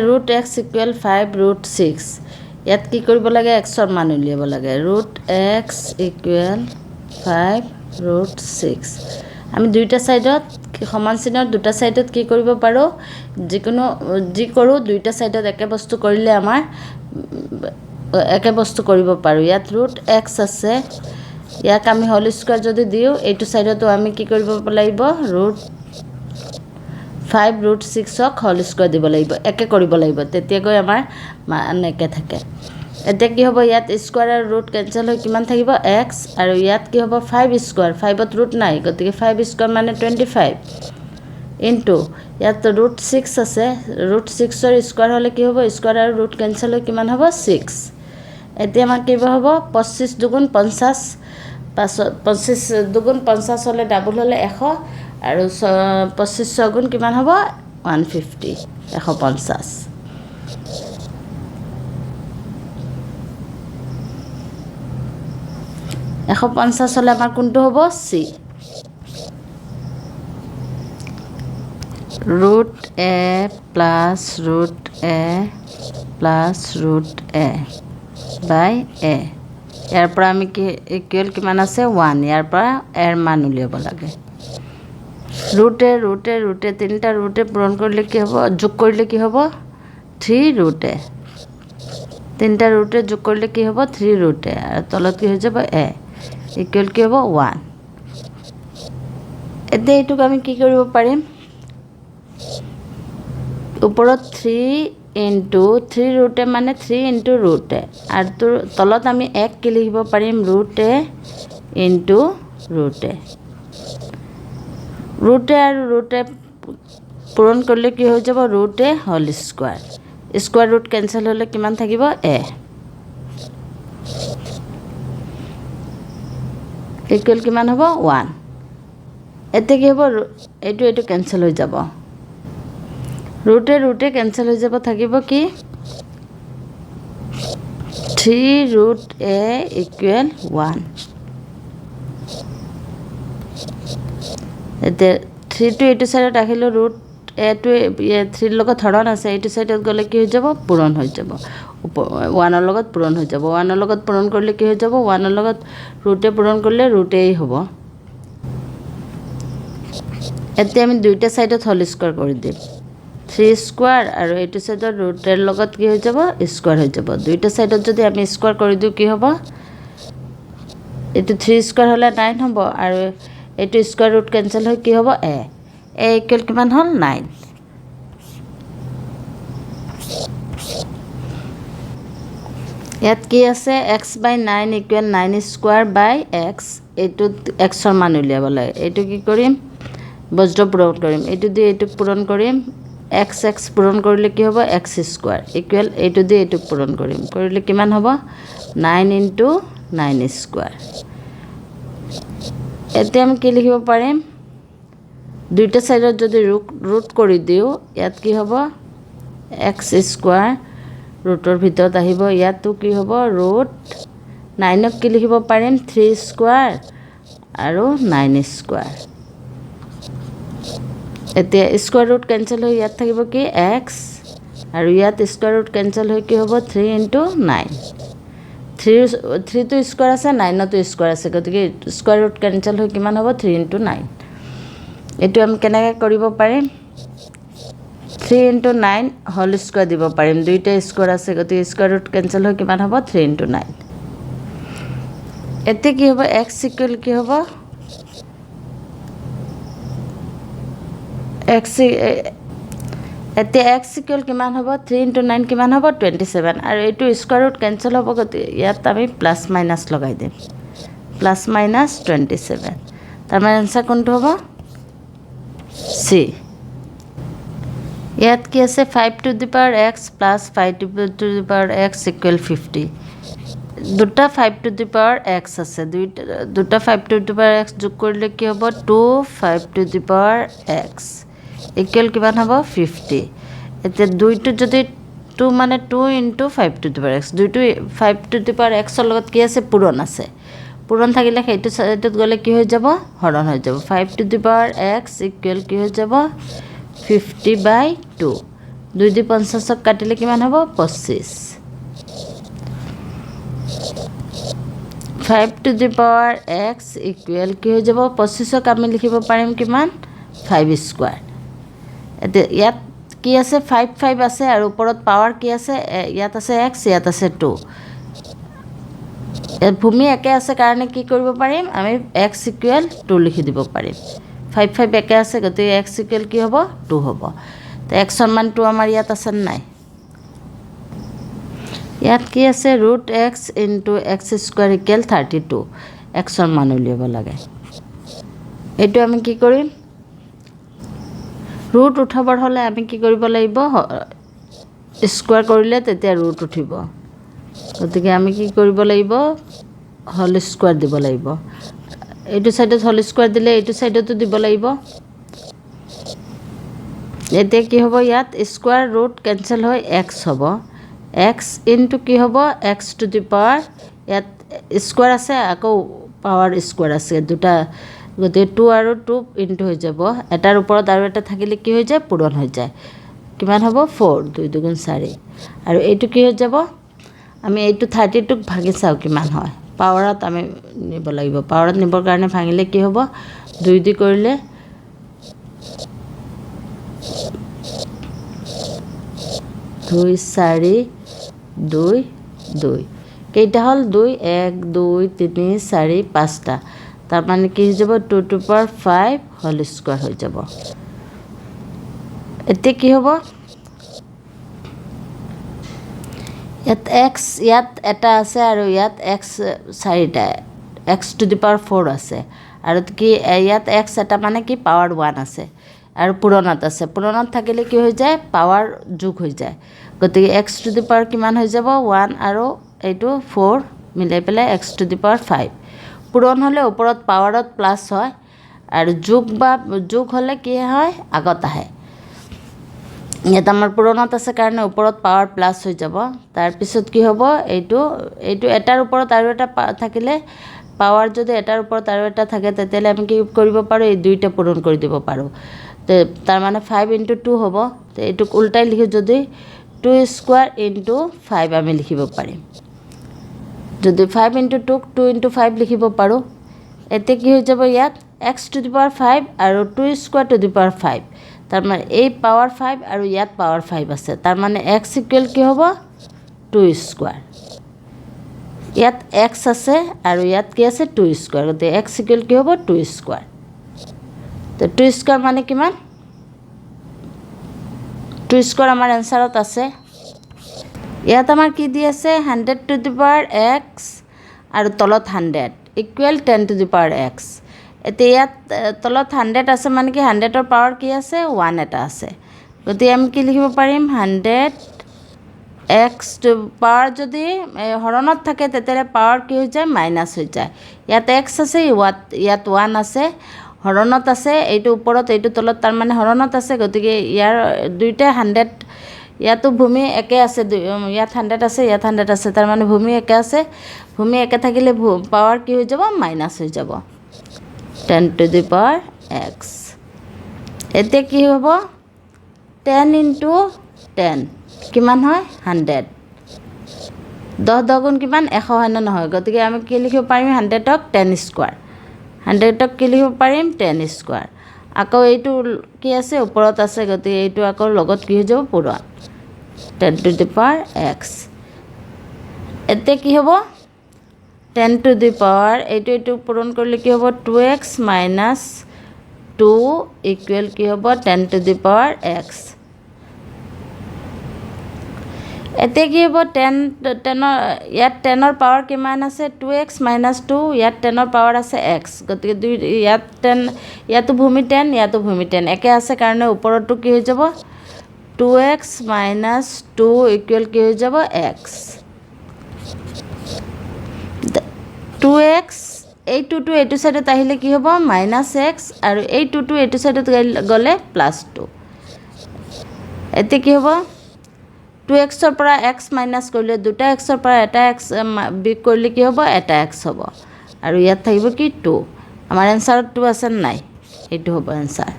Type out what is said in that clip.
root x equal 5 root 6 ইয়াত কি কৰিব লাগে x ৰ মান উলিয়াব লাগে root x equal 5 root 6 আমি দুইটা সাইডত সমান চিনৰ দুটা সাইডত কি কৰিব পাৰো যিকোনো যি কৰো দুইটা সাইডত একে বস্তু কৰিলে আমাৰ একে বস্তু কৰিব পাৰো ইয়াত root x আছে ইয়াক আমি হোল স্কয়াৰ যদি দিও এইটো সাইডতো আমি কি কৰিব লাগিব root 5 root 6 ক হোল স্কয়াৰ দিব লাগিব একে কৰিব লাগিব তেতিয়া গৈ আমাৰ মান একে থাকে এটা কি হ'ব ইয়াত স্কয়াৰ আৰু ৰুট কেনসেল হৈ কিমান থাকিব x আৰু ইয়াত কি হ'ব 5 স্কয়াৰ 5 ত ৰুট নাই গতিকে 5 স্কয়াৰ মানে 25 ইনটু ইয়াত ৰুট 6 আছে ৰুট 6 ৰ স্কয়াৰ হলে কি হ'ব স্কয়াৰ আৰু ৰুট কেনসেল হৈ কিমান হ'ব 6 এতিয়া আমাৰ কি হ'ব 25 দুগুণ 50 25 দুগুণ 50 হলে ডাবল হলে 100 আৰু 25 গুণ কিমান হ'ব 150 150 150 হলে আমাৰ কোনটো হ'ব c root a plus root a plus root a by a ইয়াৰ পৰা আমি কি ইকুৱেল কিমান আছে 1 ইয়াৰ পৰা এৰ মান উলিয়াব লাগে root a তিনটা root a পূৰণ কৰিলে কি হ'ব যোগ কৰিলে কি হ'ব 3 root a তিনটা root a যোগ কৰিলে কি হ'ব 3 root a আৰু তলত কি হৈ যাব a ইকুৱেল কি হ'ব 1 এতিয়া এইটোক আমি কি কৰিব পাৰিম ওপৰত 3 into 3 root a মানে 3 into root a আৰু তলত আমি 1 কি লিখিব পাৰিম root a into root a আৰু root a পূৰণ কৰিলে কি হৈ যাব root a whole square square root cancel হলে কিমান থাকিব a ইকুৱেল কিমান হ'ব 1 এতিয়া কি হ'ব এইটো কেনসেল হৈ যাব root a কেনসেল হৈ যাব থাকিব কি 3 root a equal 1 এতিয়া 3 টো এইটো সাইডত ৰাখিলো root a টো 3 লগত হৰণ আছে এইটো সাইডত গলে কি হৈ যাব পূৰণ হৈ যাব 1 ৰ লগত পূৰণ হৈ যাব 1 ৰ লগত পূৰণ কৰিলে কি হৈ যাব 1 ৰ লগত root a পূৰণ কৰিলে root a হ'ব এতিয়া আমি দুইটা সাইডত হোল স্কয়াৰ কৰি দিম 3 স্কয়াৰ আৰু এইটো সাইডত root a লগত কি হৈ যাব স্কয়াৰ হৈ যাব দুইটা সাইডত যদি আমি স্কয়াৰ কৰি দিও কি হ'ব এটো 3 স্কয়াৰ হলে 9 হ'ব আৰু এটো স্কয়াৰ ৰুট কেনসেল হৈ কি হ'ব a ইকুৱেল কিমান হ'ল 9 ইয়াত কি আছে x by 9 equal 9 square by x এটো x ৰ মান উলিয়াব লাগে এটো কি কৰিম বজ্ৰ পূৰণ কৰিম এটো দি এটো পূৰণ কৰিম x পূৰণ কৰিলে কি হ'ব x স্কয়াৰ ইকুৱেল এটো দি এটো পূৰণ কৰিম কৰিলে কিমান হ'ব 9 into 9 স্কয়াৰ এতিয়া আমি কি লিখিব পাৰিম দুইটা সাইডত যদি ৰুট কৰি দিও ইয়াত কি হ'ব x স্কয়াৰ ৰুটৰ ভিতৰত আহিব ইয়াতো কি হ'ব ৰুট 9 ক কি লিখিব পাৰিম 3 স্কয়াৰ আৰু 9 স্কয়াৰ এতিয়া স্কয়াৰ ৰুট কেনসেল হৈ ইয়াত থাকিব কি x আৰু ইয়াত স্কয়াৰ ৰুট কেনসেল হৈ কি হ'ব 3 into 9 3 to স্কয়াৰ আছে 9 to স্কয়াৰ আছে গতিকে স্কয়াৰ ৰুট কেনসেল হৈ কিমান হ'ব 3 into 9 এটো আমি কেনেকৈ কৰিব পাৰিম 3 into 9 হোল স্কয়াৰ দিব পাৰিম দুইটা স্কয়াৰ আছে গতিকে স্কয়াৰ ৰুট কেনসেল হৈ কিমান হ'ব 3 into 9 এতে কি হ'ব x ইকুৱেল কি হ'ব এতে x ইকুৱেল কিমান হ'ব 3 into 9 কিমান হ'ব 27 আৰু এইটো স্কয়াৰ ৰুট কেনসেল হ'ব গতিকে ইয়াত আমি প্লাস মাইনাস লগাই দিম প্লাস মাইনাস 27 তাৰ মানে আনসাৰ কোনটো হ'ব c ইয়াত কি আছে 5 to the power x plus 5 to the power x equal 50 দুটা 5 to the power x আছে দুটা 5 to the power x যোগ কৰিলে কি হ'ব 2 5 to the power x equal কিমান হ'ব 50 এতিয়া দুইটো যদি 2 মানে 2 into 5 to the power x দুইটো 5 to the power x ৰ লগত কি আছে পূৰণ আছে পূৰণ থাকিলে সেইটো সাইডত গলে কি হৈ যাব হৰণ হৈ যাব 5 to the power x equal কি হৈ যাব 50 by 2 2 দি 50ক কাটিলে কিমান হ'ব 25 5 to the power x equal কি হৈ যাব 25ক আমি লিখিব পাৰিম কিমান 5 স্কয়াৰ এতে ইয়াত কি আছে 5 5 আছে আৰু ওপৰত পাৱাৰ কি আছে ইয়াত আছে x ইয়াত আছে 2 এ ভূমি একে আছে কাৰণে কি কৰিব পাৰিম আমি x equal 2 লিখি দিব পাৰিম 5 5 একে আছে গতিকে x equal কি হ'ব 2 হ'ব তো x ৰ মান 2 আমাৰ ইয়াত আছে নাই ইয়াত কি আছে √x * x স্কয়াৰ = 32 x ৰ মান উলিয়াব লাগে এইটো আমি কি কৰিম ৰুট উঠাবৰ হলে আমি কি কৰিব লাগিব স্কয়াৰ কৰিলে তেতিয়া ৰুট উঠিব গতিকে আমি কি কৰিব লাগিব হোল স্কয়াৰ দিব লাগিব এইটো সাইডত হোল স্কয়াৰ দিলে এইটো সাইডতো দিব লাগিব এতিয়া কি হ'ব ইয়াত স্কয়াৰ ৰুট কেনসেল হৈ x হ'ব x * কি হ'ব x to the power ইয়াত স্কয়াৰ আছে আকৌ পাৱাৰ স্কয়াৰ আছে দুটা গতিকে 2 আৰু 2 ইনটু হৈ যাব এটাৰ ওপৰত আৰু এটা থাকিলে কি হৈ যায় পূৰণ হৈ যায় কিমান হ'ব 4 2 2 গুণ 4 আৰু এইটো কি হৈ যাব আমি এইটো 32 ক ভাগি চাও কিমান হয় পাৱাৰত আমি নিব লাগিব পাৱাৰত নিবৰ কাৰণে ভাঙিলে কি হ'ব 2 দি কৰিলে 2 4 2 2 কেইটা হল 2 1 2 3 4 5টা তার মানে কি হৈ যাব 2 to the power 5 whole square হৈ যাব এতে কি হ'ব ইয়াত x ইয়াত এটা আছে আৰু ইয়াত x 4টা x to the power 4 আছে আৰু কি ইয়াত x এটা মানে কি পাৱাৰ 1 আছে আৰু পূৰণত আছে পূৰণত থাকিলে কি হৈ যায় পাৱাৰ যোগ হৈ যায় গতিকে x to the power কিমান হৈ যাব 1 আৰু এইটো 4 মিলাই পেলাই x to the power 5 পূৰণ হলে ওপৰত পাৱাৰত প্লাস হয় আৰু যোগ হলে কি হয় আগত আহে ইয়াত আমাৰ পূৰণত আছে কাৰণে ওপৰত পাৱাৰ প্লাস হৈ যাব তাৰ পিছত কি হ'ব এইটো এটাৰ ওপৰত আৰু এটা থাকিলে পাৱাৰ যদি এটাৰ ওপৰত আৰু এটা থাকে তেতিয়ালে আমি কি কৰিব পাৰো এই দুইটা পূৰণ কৰি দিব পাৰো তাৰ মানে 5 * 2 হ'ব তো এইটোক উল্টাই লিখি যদি 2 স্কয়াৰ * 5 আমি লিখিব পাৰিম যদি 5 * 2 2 * 5 লিখিব পাৰো এতে কি হৈ যাব ইয়াত x to the power 5 আৰু 2 স্কয়াৰ to the power 5 তাৰ মানে এই পাৱাৰ 5 আৰু ইয়াত পাৱাৰ 5 আছে তাৰ মানে x ইকুৱেল কি হ'ব 2 স্কয়াৰ ইয়াত x আছে আৰু ইয়াত কি আছে 2 স্কয়াৰ গতিকে x ইকুৱেল কি হ'ব 2 স্কয়াৰ তো 2 স্কয়াৰ মানে কিমান 2 স্কয়াৰ আমাৰ আনসাৰত আছে ইয়াত আমাৰ কি দি আছে 100 to the power x আৰু তলত 100 equal 10 to the power x এতে ইয়াত তলত 100 আছে মানে কি 100 ৰ পাৱাৰ কি আছে 1 এটা আছে গতিকে আমি কি লিখিব পাৰিম 100 x to পাৱাৰ যদি হৰণত থাকে তেতিয়ালে পাৱাৰ কি হৈ যায় মাইনাস হৈ যায় ইয়াত x আছে ইয়াত 1 আছে হৰণত আছে এইটো ওপৰত এইটো তলত তাৰ মানে হৰণত আছে গতিকে ইয়াৰ দুইটা 100 ইয়াতো ভূমি একে আছে ইয়াত 100 আছে ইয়াত 100 আছে তাৰ মানে ভূমি একে আছে ভূমি একে থাকিলে পাৱাৰ কি হৈ যাব মাইনাস হৈ যাব 10 to the power x এতে কি হ'ব 10 * 10 কিমান হয় 100 10 10 গুণ কিমান 100 হয় না নহয় গতিকে আমি কি লিখিব পাৰিম 100 ক 10 স্কয়াৰ 100 ক কি লিখিব পাৰিম 10 স্কয়াৰ আকৌ এইটো কি আছে ওপৰত আছে গতিকে এইটো আকৌ লগত কি হৈ যাব পূৰণ 10 to the power x এতে কি হ'ব 10 to the power এইটো পূৰণ কৰিলে কি হ'ব 2x - 2 ইকুৱেল কি হ'ব 10 to the power x এতে কি হ'ব 10 ইয়াত 10 ৰ পাৱাৰ কিমান আছে 2x - 2 ইয়াত 10 ৰ পাৱাৰ আছে x গতিকে ইয়াত 10 ইয়াতো ভূমি 10 ইয়াতো ভূমি 10 একে আছে কাৰণে ওপৰটো কি হৈ যাব 2x - 2 ইকুৱেল কি হৈ যাব x 2x এই 2 টো এইটো সাইডত আহিলে কি হ'ব -x আৰু এই 2 টো এইটো সাইডত গলে +2 এতে কি হ'ব 2x ৰ পৰা x মাইনাস কৰিলে দুটা x ৰ পৰা এটা x বিক কৰিলে কি হ'ব এটা x হ'ব আৰু ইয়াত থাকিব কি 2 আমাৰ আনসাৰত 2 আছে নাই এইটো হ'ব আনসাৰ